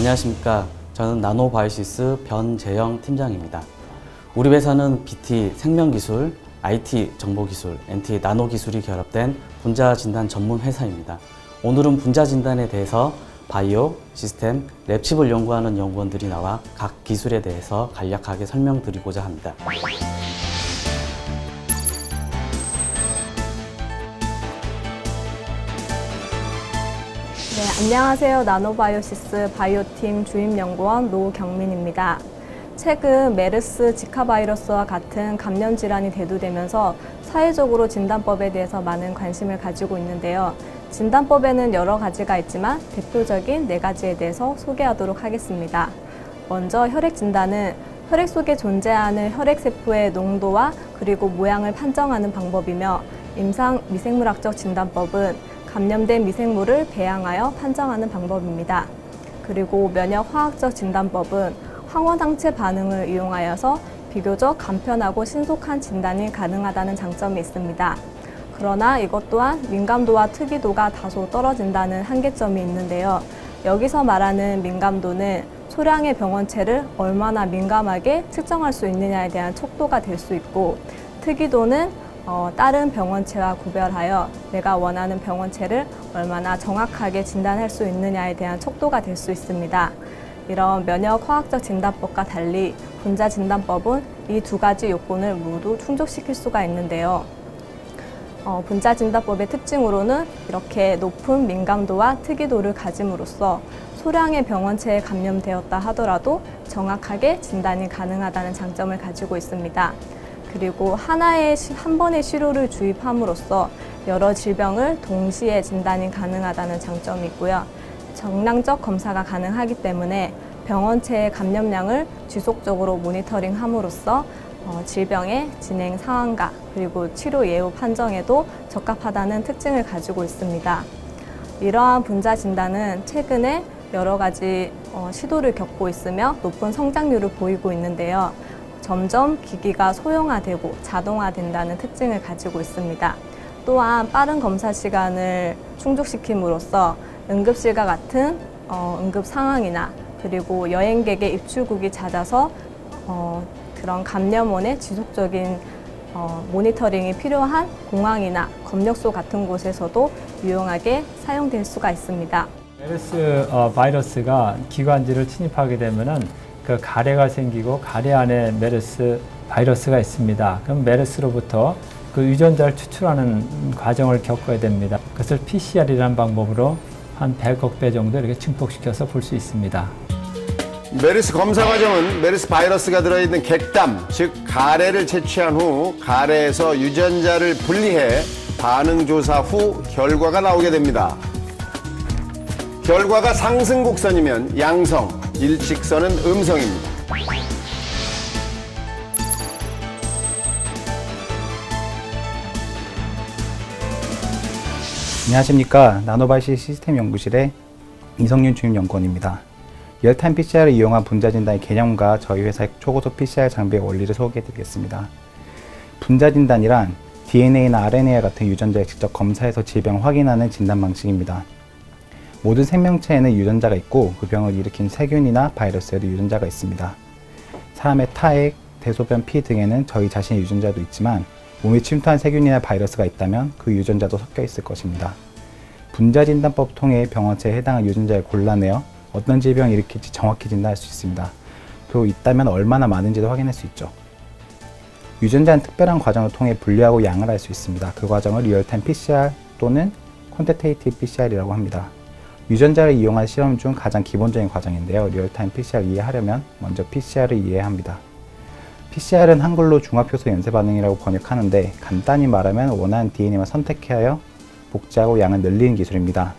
안녕하십니까. 저는 나노바이오시스 변재영 팀장입니다. 우리 회사는 BT 생명기술, IT 정보기술, NT 나노기술이 결합된 분자진단 전문 회사입니다. 오늘은 분자진단에 대해서 바이오, 시스템, 랩칩을 연구하는 연구원들이 나와 각 기술에 대해서 간략하게 설명드리고자 합니다. 네, 안녕하세요. 나노바이오시스 바이오팀 주임연구원 노경민입니다. 최근 메르스, 지카 바이러스와 같은 감염 질환이 대두되면서 사회적으로 진단법에 대해서 많은 관심을 가지고 있는데요. 진단법에는 여러 가지가 있지만 대표적인 4가지에 대해서 소개하도록 하겠습니다. 먼저 혈액 진단은 혈액 속에 존재하는 혈액세포의 농도와 그리고 모양을 판정하는 방법이며, 임상 미생물학적 진단법은 감염된 미생물을 배양하여 판정하는 방법입니다. 그리고 면역화학적 진단법은 항원항체 반응을 이용하여서 비교적 간편하고 신속한 진단이 가능하다는 장점이 있습니다. 그러나 이것 또한 민감도와 특이도가 다소 떨어진다는 한계점이 있는데요. 여기서 말하는 민감도는 소량의 병원체를 얼마나 민감하게 측정할 수 있느냐에 대한 척도가 될 수 있고, 특이도는 다른 병원체와 구별하여 내가 원하는 병원체를 얼마나 정확하게 진단할 수 있느냐에 대한 척도가 될 수 있습니다. 이런 면역화학적 진단법과 달리 분자진단법은 이 2가지 요건을 모두 충족시킬 수가 있는데요. 분자진단법의 특징으로는 이렇게 높은 민감도와 특이도를 가짐으로써 소량의 병원체에 감염되었다 하더라도 정확하게 진단이 가능하다는 장점을 가지고 있습니다. 그리고 한 번의 시료를 주입함으로써 여러 질병을 동시에 진단이 가능하다는 장점이 있고요. 정량적 검사가 가능하기 때문에 병원체의 감염량을 지속적으로 모니터링함으로써 질병의 진행 상황과 그리고 치료 예후 판정에도 적합하다는 특징을 가지고 있습니다. 이러한 분자 진단은 최근에 여러 가지 시도를 겪고 있으며 높은 성장률을 보이고 있는데요. 점점 기기가 소형화되고 자동화된다는 특징을 가지고 있습니다. 또한 빠른 검사 시간을 충족시킴으로써 응급실과 같은 응급 상황이나 그리고 여행객의 입출국이 잦아서 그런 감염원의 지속적인 모니터링이 필요한 공항이나 검역소 같은 곳에서도 유용하게 사용될 수가 있습니다. 메르스 바이러스가 기관지를 침입하게 되면은 그 가래가 생기고 가래 안에 메르스 바이러스가 있습니다. 그럼 메르스로부터 그 유전자를 추출하는 과정을 겪어야 됩니다. 그것을 PCR이라는 방법으로 한 100억 배 정도 이렇게 증폭시켜서 볼 수 있습니다. 메르스 검사 과정은 메르스 바이러스가 들어있는 객담, 즉 가래를 채취한 후 가래에서 유전자를 분리해 반응 조사 후 결과가 나오게 됩니다. 결과가 상승 곡선이면 양성, 일직선은 음성입니다. 안녕하십니까. 나노바이오시스 시스템 연구실의 이성윤 주임연구원입니다. 리얼타임 PCR을 이용한 분자진단의 개념과 저희 회사의 초고속 PCR 장비의 원리를 소개해드리겠습니다. 분자진단이란 DNA나 RNA와 같은 유전자를 직접 검사해서 질병을 확인하는 진단 방식입니다. 모든 생명체에는 유전자가 있고 그 병을 일으킨 세균이나 바이러스에도 유전자가 있습니다. 사람의 타액, 대소변, 피 등에는 저희 자신의 유전자도 있지만 몸에 침투한 세균이나 바이러스가 있다면 그 유전자도 섞여 있을 것입니다. 분자진단법을 통해 병원체에 해당한 유전자를 골라내어 어떤 질병을 일으킬지 정확히 진단할 수 있습니다. 또 있다면 얼마나 많은지도 확인할 수 있죠. 유전자는 특별한 과정을 통해 분류하고 양을 할 수 있습니다. 그 과정을 리얼타임 PCR 또는 퀀티테이티브 PCR이라고 합니다. 유전자를 이용한 실험 중 가장 기본적인 과정인데요. 리얼타임 PCR을 이해하려면 먼저 PCR을 이해해야 합니다. PCR은 한글로 중합효소 연쇄 반응이라고 번역하는데 간단히 말하면 원하는 DNA만 선택하여 복제하고 양을 늘리는 기술입니다.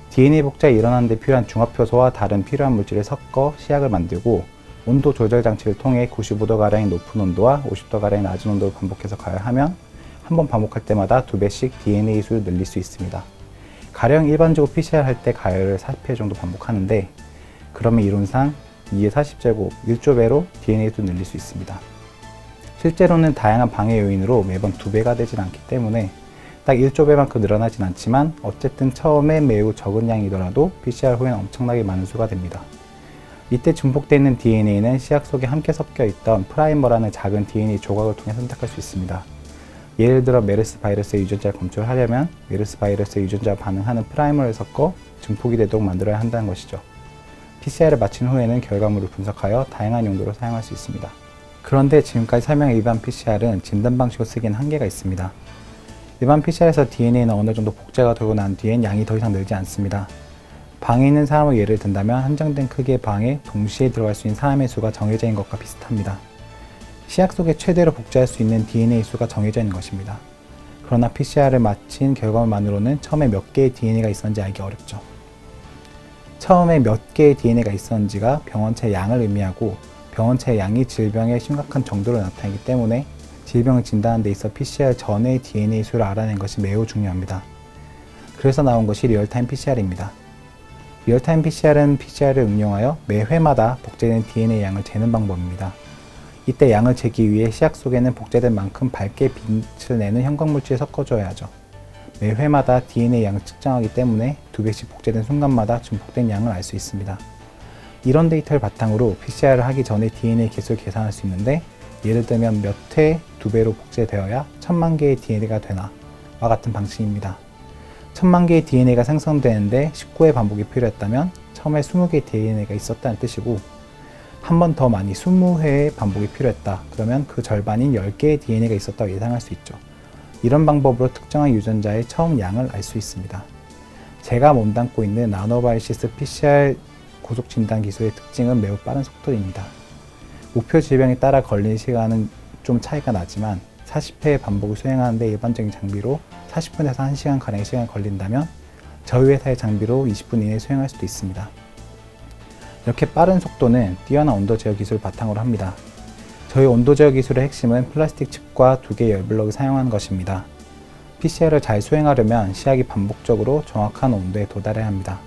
DNA 복제가 일어나는 데 필요한 중합효소와 다른 필요한 물질을 섞어 시약을 만들고 온도 조절 장치를 통해 95도가량의 높은 온도와 50도가량의 낮은 온도를 반복해서 가열하면 한 번 반복할 때마다 2배씩 DNA 수를 늘릴 수 있습니다. 가령 일반적으로 PCR 할 때 가열을 40회 정도 반복하는데, 그러면 이론상 2의 40제곱 1조배로 DNA 수를 늘릴 수 있습니다. 실제로는 다양한 방해 요인으로 매번 2배가 되진 않기 때문에 딱 1조배만큼 늘어나진 않지만 어쨌든 처음에 매우 적은 양이더라도 PCR 후에는 엄청나게 많은 수가 됩니다. 이때 증폭되어 있는 DNA는 씨앗 속에 함께 섞여 있던 프라이머라는 작은 DNA 조각을 통해 선택할 수 있습니다. 예를 들어 메르스 바이러스의 유전자를 검출을 하려면 메르스 바이러스의 유전자와 반응하는 프라이머를 섞어 증폭이 되도록 만들어야 한다는 것이죠. PCR을 마친 후에는 결과물을 분석하여 다양한 용도로 사용할 수 있습니다. 그런데 지금까지 설명한 일반 PCR은 진단 방식으로 쓰기에는 한계가 있습니다. 일반 PCR에서 DNA는 어느 정도 복제가 되고 난 뒤엔 양이 더 이상 늘지 않습니다. 방에 있는 사람을 예를 든다면 한정된 크기의 방에 동시에 들어갈 수 있는 사람의 수가 정해져 있는 것과 비슷합니다. 씨앗 속에 최대로 복제할 수 있는 DNA 수가 정해져 있는 것입니다. 그러나 PCR을 마친 결과물만으로는 처음에 몇 개의 DNA가 있었는지 알기 어렵죠. 처음에 몇 개의 DNA가 있었는지가 병원체 양을 의미하고 병원체 양이 질병의 심각한 정도로 나타나기 때문에 질병을 진단하는 데 있어 PCR 전의 DNA 수를 알아내는 것이 매우 중요합니다. 그래서 나온 것이 리얼타임 PCR입니다. 리얼타임 PCR은 PCR을 응용하여 매 회마다 복제된 DNA 양을 재는 방법입니다. 이때 양을 재기 위해 씨앗 속에는 복제된 만큼 밝게 빛을 내는 형광물질을 섞어줘야 하죠. 매 회마다 DNA 양을 측정하기 때문에 2배씩 복제된 순간마다 증폭된 양을 알 수 있습니다. 이런 데이터를 바탕으로 PCR을 하기 전에 DNA 개수를 계산할 수 있는데 예를 들면 몇 회 2배로 복제되어야 1000만 개의 DNA가 되나 와 같은 방식입니다. 1000만 개의 DNA가 생성되는데 19회 반복이 필요했다면 처음에 20개의 DNA가 있었다는 뜻이고 한 번 더 많이 20회의 반복이 필요했다. 그러면 그 절반인 10개의 DNA가 있었다고 예상할 수 있죠. 이런 방법으로 특정한 유전자의 처음 양을 알 수 있습니다. 제가 몸담고 있는 나노바이오시스 PCR 고속 진단 기술의 특징은 매우 빠른 속도입니다. 목표 질병에 따라 걸리는 시간은 좀 차이가 나지만 40회의 반복을 수행하는데 일반적인 장비로 40분에서 1시간가량의 시간이 걸린다면 저희 회사의 장비로 20분 이내에 수행할 수도 있습니다. 이렇게 빠른 속도는 뛰어난 온도 제어 기술을 바탕으로 합니다. 저희 온도 제어 기술의 핵심은 플라스틱 칩과 2개의 열블럭을 사용하는 것입니다. PCR을 잘 수행하려면 씨앗이 반복적으로 정확한 온도에 도달해야 합니다.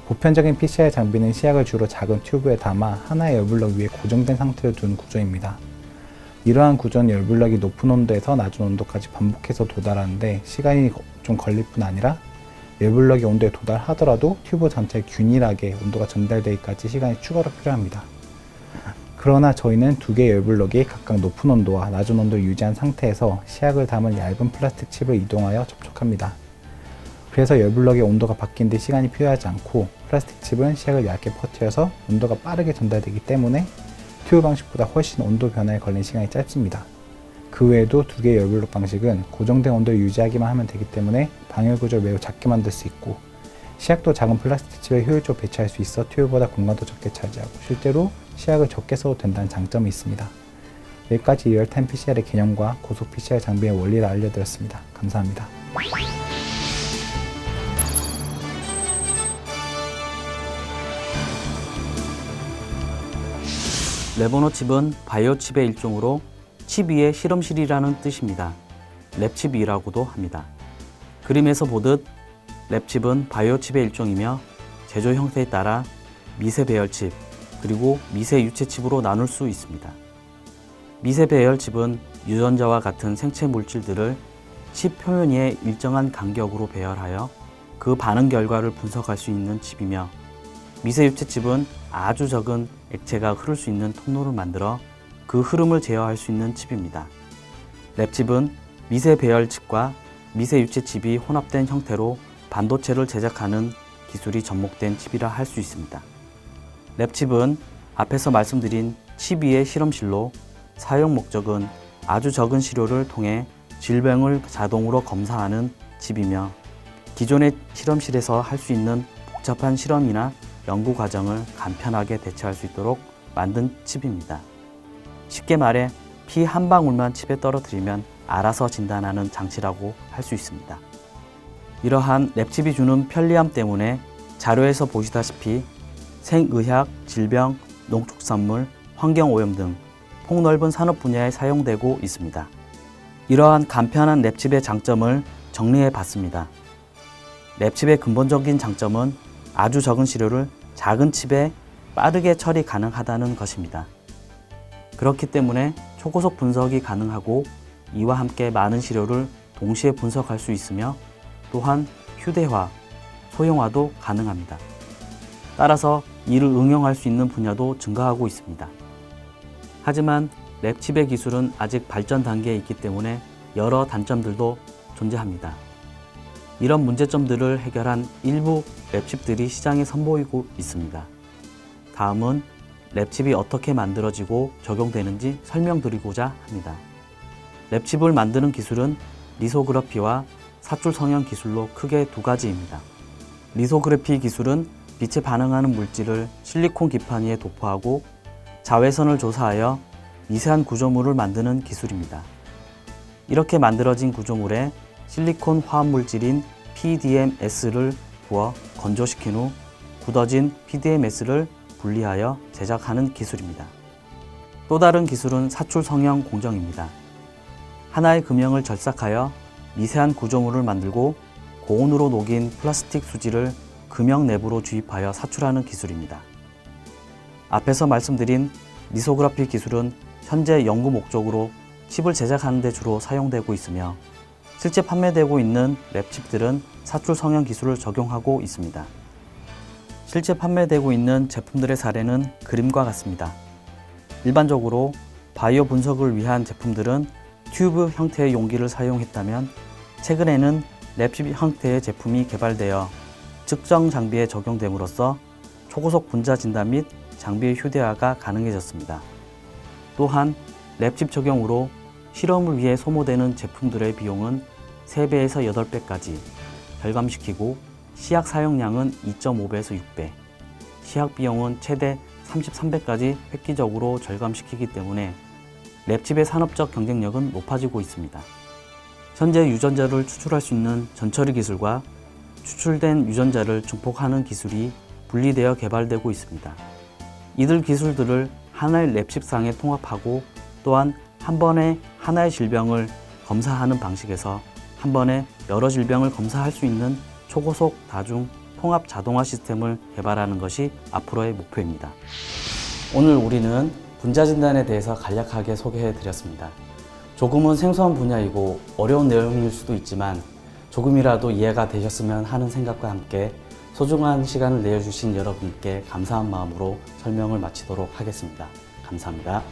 보편적인 PCR 장비는 씨앗을 주로 작은 튜브에 담아 하나의 열블럭 위에 고정된 상태로 둔 구조입니다. 이러한 구조는 열블럭이 높은 온도에서 낮은 온도까지 반복해서 도달하는데 시간이 좀 걸릴 뿐 아니라 열블럭이 온도에 도달하더라도 튜브 전체에 균일하게 온도가 전달되기까지 시간이 추가로 필요합니다. 그러나 저희는 2개의 열블럭이 각각 높은 온도와 낮은 온도를 유지한 상태에서 씨앗을 담은 얇은 플라스틱 칩을 이동하여 접촉합니다. 그래서 열블럭의 온도가 바뀐 데 시간이 필요하지 않고 플라스틱 칩은 씨앗을 얇게 퍼뜨려서 온도가 빠르게 전달되기 때문에 튜브 방식보다 훨씬 온도 변화에 걸린 시간이 짧습니다. 그 외에도 2개의 열블럭 방식은 고정된 온도를 유지하기만 하면 되기 때문에 방열 구조를 매우 작게 만들 수 있고 씨앗도 작은 플라스틱 칩을 효율적으로 배치할 수 있어 튜브보다 공간도 적게 차지하고 실제로 씨앗을 적게 써도 된다는 장점이 있습니다. 여기까지 리얼타임 PCR의 개념과 고속 PCR 장비의 원리를 알려드렸습니다. 감사합니다. 레보노 칩은 바이오 칩의 일종으로 칩 위의 실험실이라는 뜻입니다. 랩칩이라고도 합니다. 그림에서 보듯 랩칩은 바이오 칩의 일종이며 제조 형태에 따라 미세 배열칩 그리고 미세 유체칩으로 나눌 수 있습니다. 미세 배열칩은 유전자와 같은 생체 물질들을 칩 표면 위에 일정한 간격으로 배열하여 그 반응 결과를 분석할 수 있는 칩이며 미세 유체칩은 아주 적은 액체가 흐를 수 있는 통로를 만들어 그 흐름을 제어할 수 있는 칩입니다. 랩칩은 미세 배열칩과 미세 유체칩이 혼합된 형태로 반도체를 제작하는 기술이 접목된 칩이라 할 수 있습니다. 랩칩은 앞에서 말씀드린 칩 위의 실험실로 사용 목적은 아주 적은 시료를 통해 질병을 자동으로 검사하는 칩이며 기존의 실험실에서 할 수 있는 복잡한 실험이나 연구 과정을 간편하게 대처할 수 있도록 만든 칩입니다. 쉽게 말해 피 한 방울만 칩에 떨어뜨리면 알아서 진단하는 장치라고 할 수 있습니다. 이러한 랩칩이 주는 편리함 때문에 자료에서 보시다시피 생의학, 질병, 농축산물, 환경오염 등 폭넓은 산업 분야에 사용되고 있습니다. 이러한 간편한 랩칩의 장점을 정리해 봤습니다. 랩칩의 근본적인 장점은 아주 적은 시료를 작은 칩에 빠르게 처리 가능하다는 것입니다. 그렇기 때문에 초고속 분석이 가능하고 이와 함께 많은 시료를 동시에 분석할 수 있으며 또한 휴대화, 소형화도 가능합니다. 따라서 이를 응용할 수 있는 분야도 증가하고 있습니다. 하지만 랩칩의 기술은 아직 발전 단계에 있기 때문에 여러 단점들도 존재합니다. 이런 문제점들을 해결한 일부 랩칩들이 시장에 선보이고 있습니다. 다음은 랩칩이 어떻게 만들어지고 적용되는지 설명드리고자 합니다. 랩칩을 만드는 기술은 리소그래피와 사출 성형 기술로 크게 두 가지입니다. 리소그래피 기술은 빛에 반응하는 물질을 실리콘 기판 위에 도포하고 자외선을 조사하여 미세한 구조물을 만드는 기술입니다. 이렇게 만들어진 구조물에 실리콘 화합물질인 PDMS를 부어 건조시킨 후 굳어진 PDMS를 분리하여 제작하는 기술입니다. 또 다른 기술은 사출 성형 공정입니다. 하나의 금형을 절삭하여 미세한 구조물을 만들고 고온으로 녹인 플라스틱 수지를 금형 내부로 주입하여 사출하는 기술입니다. 앞에서 말씀드린 리소그래피 기술은 현재 연구 목적으로 칩을 제작하는 데 주로 사용되고 있으며 실제 판매되고 있는 랩칩들은 사출 성형 기술을 적용하고 있습니다. 실제 판매되고 있는 제품들의 사례는 그림과 같습니다. 일반적으로 바이오 분석을 위한 제품들은 튜브 형태의 용기를 사용했다면 최근에는 랩칩 형태의 제품이 개발되어 측정 장비에 적용됨으로써 초고속 분자 진단 및 장비의 휴대화가 가능해졌습니다. 또한 랩칩 적용으로 실험을 위해 소모되는 제품들의 비용은 3배에서 8배까지 절감시키고 시약 사용량은 2.5배에서 6배, 시약 비용은 최대 33배까지 획기적으로 절감시키기 때문에 랩칩의 산업적 경쟁력은 높아지고 있습니다. 현재 유전자를 추출할 수 있는 전처리 기술과 추출된 유전자를 증폭하는 기술이 분리되어 개발되고 있습니다. 이들 기술들을 하나의 랩칩상에 통합하고 또한 한 번에 하나의 질병을 검사하는 방식에서 한 번에 여러 질병을 검사할 수 있는 초고속 다중 통합 자동화 시스템을 개발하는 것이 앞으로의 목표입니다. 오늘 우리는 분자 진단에 대해서 간략하게 소개해 드렸습니다. 조금은 생소한 분야이고 어려운 내용일 수도 있지만 조금이라도 이해가 되셨으면 하는 생각과 함께 소중한 시간을 내어주신 여러분께 감사한 마음으로 설명을 마치도록 하겠습니다. 감사합니다.